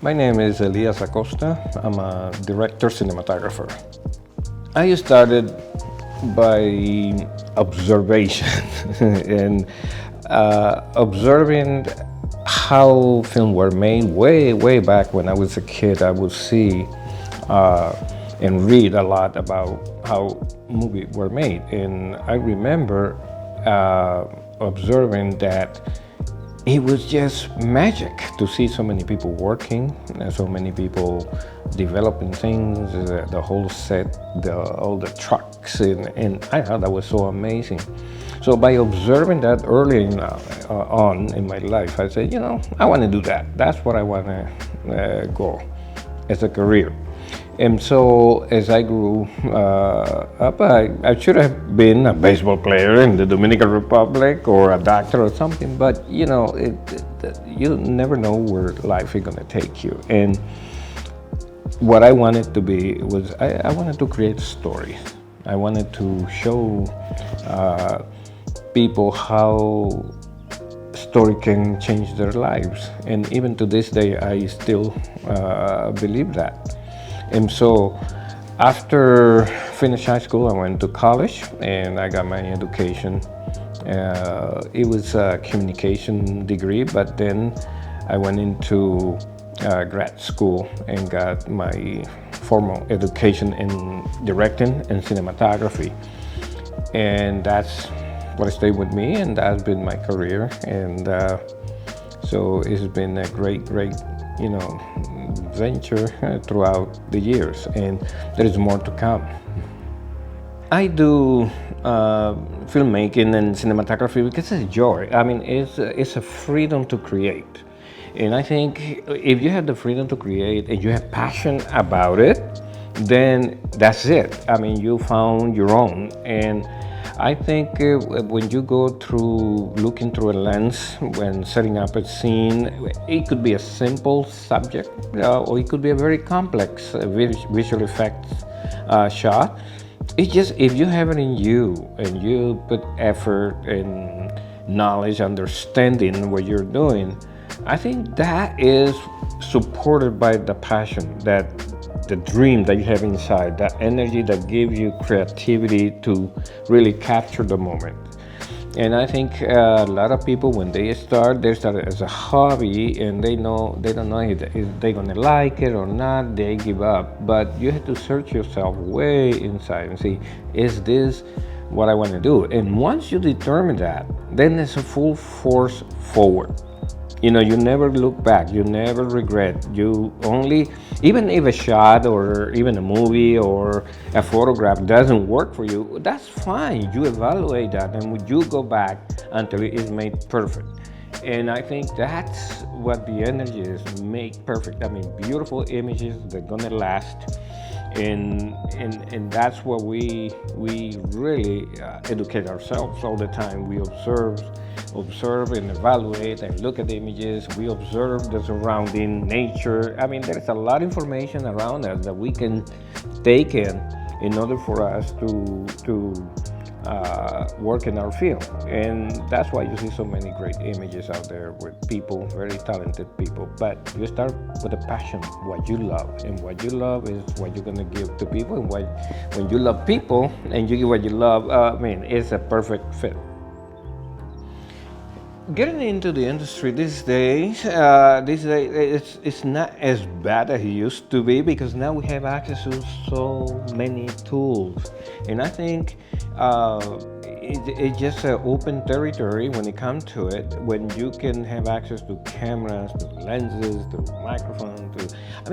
My name is Elias Acosta. I'm a director cinematographer. I started by observation and observing how films were made way back when I was a kid. I would see and read a lot about how movies were made, and I remember observing that it was just magic to see so many people working and so many people developing things, the whole set, all the trucks, and I thought that was so amazing. So by observing that early on in my life, I said, I want to do that. That's what I want to go as a career. And so as I grew up, I should have been a baseball player in the Dominican Republic or a doctor or something, but you never know where life is going to take you. And what I wanted to be was, I wanted to create stories. I wanted to show people how story can change their lives. And even to this day, I still believe that. And so after finishing high school, I went to college and I got my education. It was a communication degree, but then I went into grad school and got my formal education in directing and cinematography. And that's what stayed with me, and that's been my career. And so it's been a great venture throughout the years, and there is more to come. I do filmmaking and cinematography because it's a joy. I mean, it's a freedom to create. And I think if you have the freedom to create and you have passion about it, then that's it. I mean, you found your own. And I think when you go through looking through a lens when setting up a scene, it could be a simple subject or it could be a very complex visual effects shot. It's just if you have it in you and you put effort and knowledge, understanding what you're doing, I think that is supported by the passion, that the dream that you have inside, that energy that gives you creativity to really capture the moment. And I think a lot of people, when they start as a hobby, and they don't know if they're gonna like it or not, they give up. But you have to search yourself way inside and see, is this what I want to do? And once you determine that, then it's a full force forward. You never look back, you never regret. You only, even if a shot or even a movie or a photograph doesn't work for you, that's fine. You evaluate that and you go back until it is made perfect. And I think that's what the energy is, make perfect. I mean, beautiful images, they're gonna last. And that's what we really educate ourselves all the time. We observe and evaluate and look at the images. We observe the surrounding nature. I mean, there's a lot of information around us that we can take in order for us to work in our field. And that's why you see so many great images out there with people, very talented people. But you start with a passion, what you love. And what you love is what you're going to give to people. And when you love people and you give what you love, it's a perfect fit. Getting into the industry these days, it's not as bad as it used to be, because now we have access to so many tools. And I think it's just an open territory when it comes to it, when you can have access to cameras, to lenses, to microphones,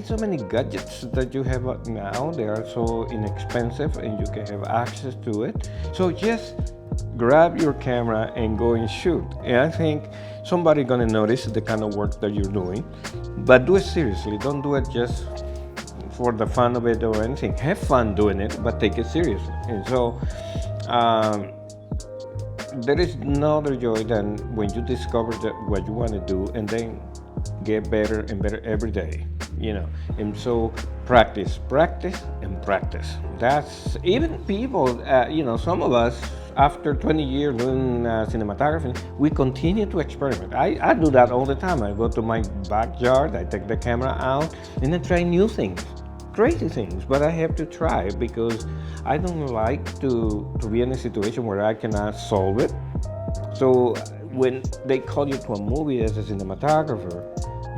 so many gadgets that you have now. They are so inexpensive and you can have access to it. So just grab your camera and go and shoot. And I think somebody gonna notice the kind of work that you're doing, but do it seriously. Don't do it just for the fun of it or anything. Have fun doing it, but take it seriously. And so there is no other joy than when you discover what you want to do and then get better and better every day. And so practice, practice, and practice. That's even people, some of us, after 20 years doing cinematography, we continue to experiment. I do that all the time. I go to my backyard, I take the camera out, and I try new things, crazy things, but I have to try because I don't like to be in a situation where I cannot solve it. So when they call you to a movie as a cinematographer,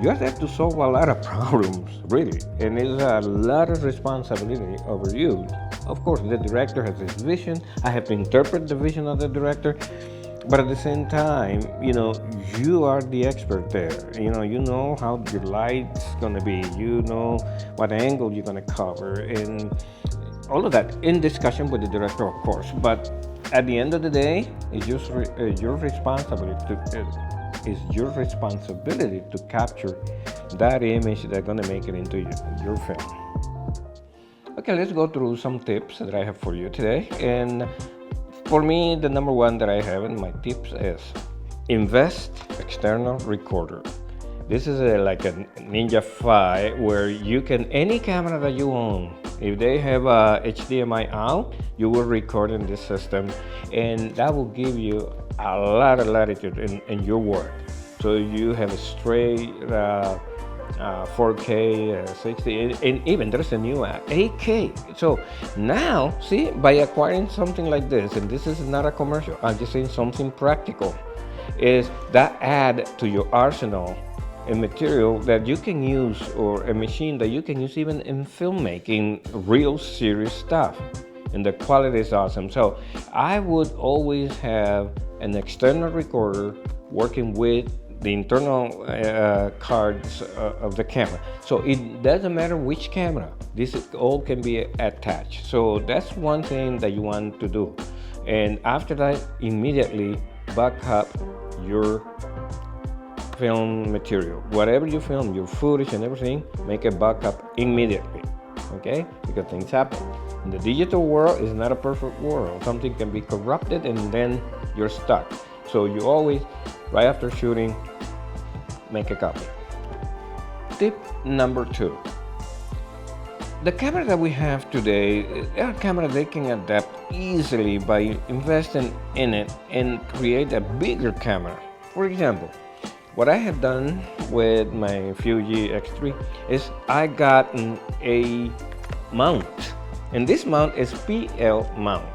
you have to solve a lot of problems, really, and it's a lot of responsibility over you. Of course, the director has his vision. I have to interpret the vision of the director, but at the same time, you are the expert there. You know how your light's gonna be. You know what angle you're gonna cover, and all of that in discussion with the director, of course. But at the end of the day, it's just your responsibility to capture that image that's going to make it into your film. Okay, let's go through some tips that I have for you today. And for me, the number one that I have in my tips is invest external recorder. This is like a Ninja 5 where you can, any camera that you own, if they have a HDMI out, you will record in this system, and that will give you a lot of latitude in your work. So you have a straight 4K, 60, and even there's a new 8K. So now, see, by acquiring something like this, and this is not a commercial, I'm just saying something practical, is that add to your arsenal a material that you can use, or a machine that you can use even in filmmaking, real serious stuff, and the quality is awesome. So I would always have an external recorder working with the internal cards of the camera. So it doesn't matter which camera, this all can be attached. So that's one thing that you want to do. And after that, immediately back up your film material. Whatever you film, your footage and everything, make a backup immediately, okay? Because things happen. In the digital world, it's not a perfect world. Something can be corrupted and then you're stuck. So you always, right after shooting, make a copy. Tip number 2. The camera that we have today, are cameras they can adapt easily by investing in it and create a bigger camera. For example, what I have done with my Fuji X3 is I got a mount, and this mount is PL mount.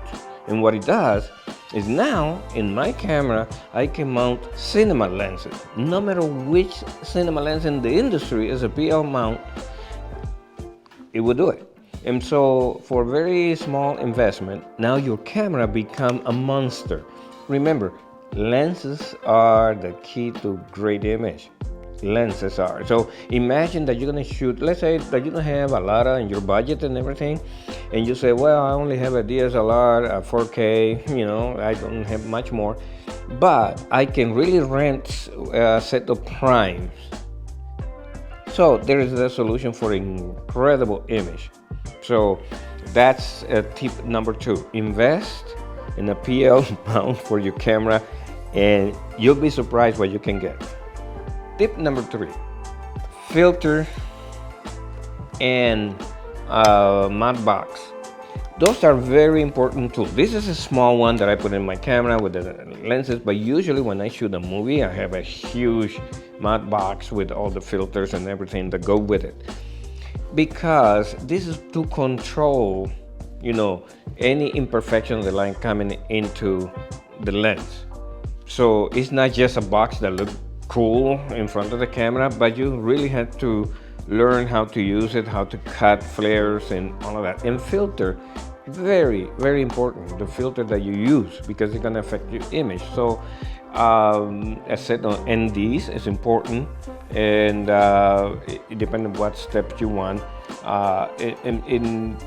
And what it does is now in my camera I can mount cinema lenses. No matter which cinema lens in the industry is a PL mount, it will do it. And so for very small investment, now your camera become a monster. Remember, lenses are the key to great image. Lenses are. So imagine that you're gonna shoot, let's say that you don't have a lot in your budget and everything, and you say, well, I only have a DSLR, a 4K, I don't have much more, but I can really rent a set of primes. So there is a solution for incredible image. So that's tip number 2. Invest in a PL mount for your camera, and you'll be surprised what you can get. Tip number 3, filter and matte box. Those are very important too. This is a small one that I put in my camera with the lenses, but usually when I shoot a movie, I have a huge matte box with all the filters and everything that go with it. Because this is to control, any imperfection of the light coming into the lens. So it's not just a box that looks cool in front of the camera, but you really have to learn how to use it, how to cut flares and all of that. And filter, very, very important, the filter that you use, because it's going to affect your image. So a set of NDs is important, and it depends on what steps you want. And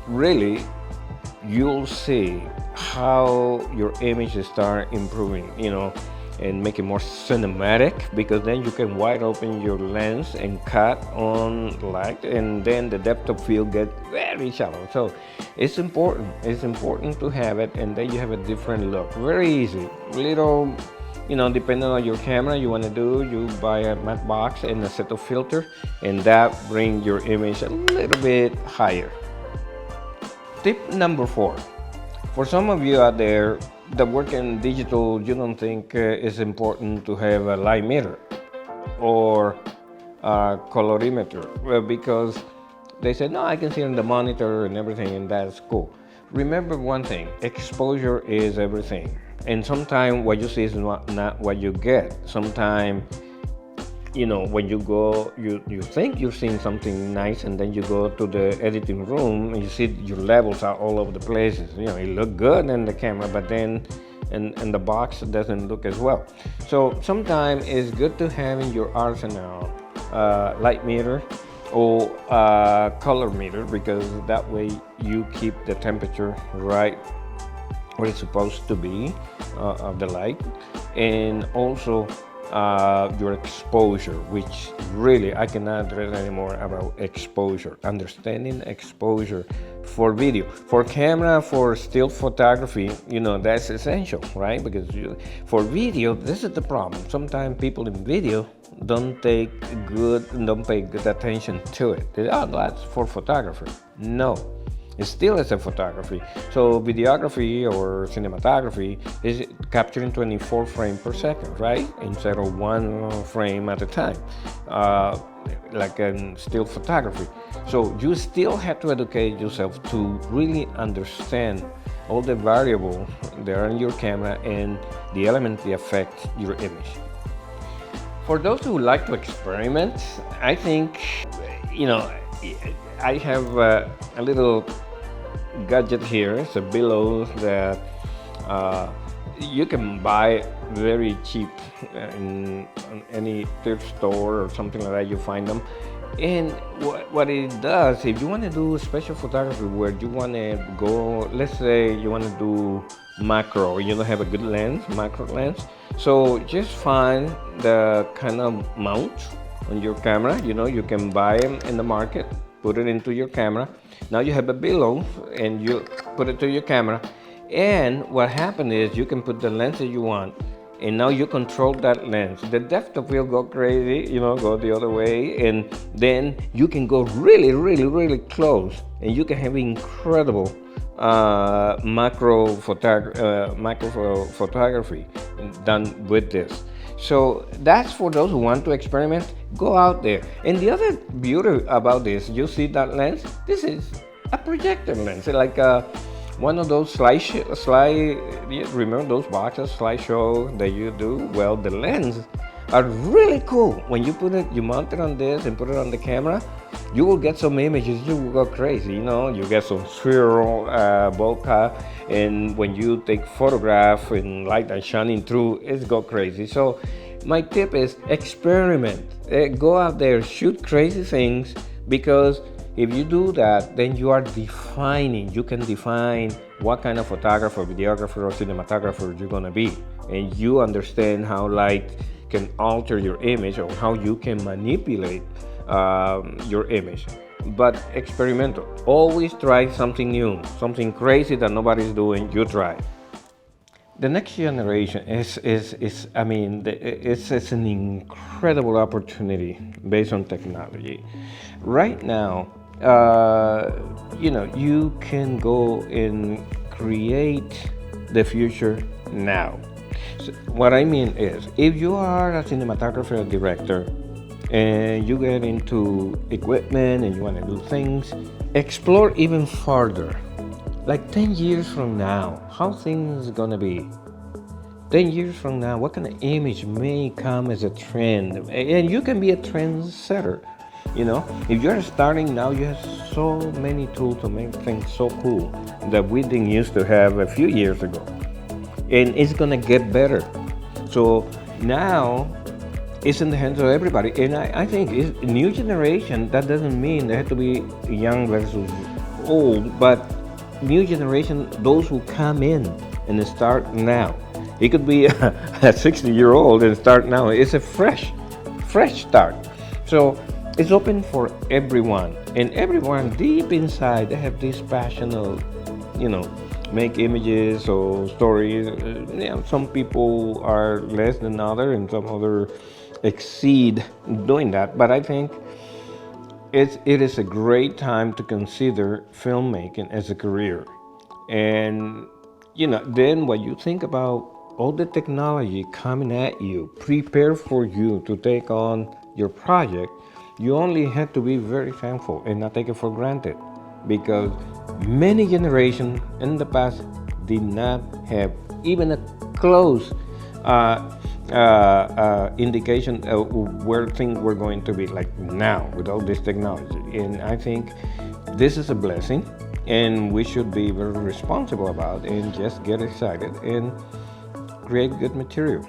really, you'll see how your images start improving, and make it more cinematic, because then you can wide open your lens and cut on light, and then the depth of field gets very shallow. So it's important to have it, and then you have a different look. Very easy, little depending on your camera you want to do, you buy a matte box and a set of filter, and that brings your image a little bit higher. Tip number 4. For some of you out there that work in digital, you don't think it's important to have a light meter or a colorimeter, because they say, no, I can see on the monitor and everything, and that's cool. Remember one thing, exposure is everything. And sometimes what you see is not what you get. Sometimes, when you go, you think you're seeing something nice, and then you go to the editing room and you see your levels are all over the places. It look good in the camera, but then and the box doesn't look as well. So sometimes it's good to have in your arsenal light meter or color meter, because that way you keep the temperature right where it's supposed to be of the light, and also your exposure, which really I cannot address anymore about exposure. Understanding exposure for video, for camera, for still photography, that's essential, right? Because for video, this is the problem. Sometimes people in video don't pay good attention to it. That's for photographer. No. It still is a photography. So videography or cinematography is capturing 24 frames per second, right? Instead of 1 frame at a time, like in still photography. So you still have to educate yourself to really understand all the variables that are in your camera and the elements that affect your image. For those who like to experiment, I think, I have a little gadget here. It's a billow that you can buy very cheap in any thrift store or something like that. You find them, and what it does, if you want to do special photography where you want to go, let's say you want to do macro, you don't have a good lens, macro lens, so just find the kind of mount on your camera. You can buy them in the market, put it into your camera. Now you have a billow and you put it to your camera, and what happens is you can put the lens that you want, and now you control that lens. The depth of field go crazy, go the other way, and then you can go really, really, really close, and you can have incredible macro photography done with this. So that's for those who want to experiment. Go out there. And the other beauty about this, you see that lens? This is a projector lens, like one of those remember those boxes, slideshow that you do? Well, the lens are really cool. When you you mount it on this and put it on the camera, you will get some images. You will go crazy. You get some spheral bokeh, and when you take photograph and light are shining through, it's go crazy. So my tip is experiment. Go out there, shoot crazy things, because if you do that, then you are defining. You can define what kind of photographer, videographer, or cinematographer you're gonna be, and you understand how light can alter your image or how you can manipulate your image. But experimental. Always try something new, something crazy that nobody's doing. You try. The next generation is it's an incredible opportunity based on technology. Right now, you can go and create the future now. So what I mean is, if you are a cinematographer or director and you get into equipment and you want to do things, explore even further. Like 10 years from now, how things gonna be? 10 years from now, what kind of image may come as a trend? And you can be a trendsetter. If you're starting now, you have so many tools to make things so cool that we didn't used to have a few years ago. And it's gonna get better. So now it's in the hands of everybody. And I think it's a new generation. That doesn't mean they have to be young versus old, but new generation, those who come in and start now. It could be a 60-year-old and start now. It's a fresh start. So it's open for everyone, and everyone deep inside, they have this passion of, make images or stories. Some people are less than other, and some other exceed doing that. But I think it is a great time to consider filmmaking as a career. And then when you think about all the technology coming at you, prepared for you to take on your project, you only have to be very thankful and not take it for granted, because many generations in the past did not have even a close indication of where things were going to be like now with all this technology. And I think this is a blessing, and we should be very responsible about it and just get excited and create good material.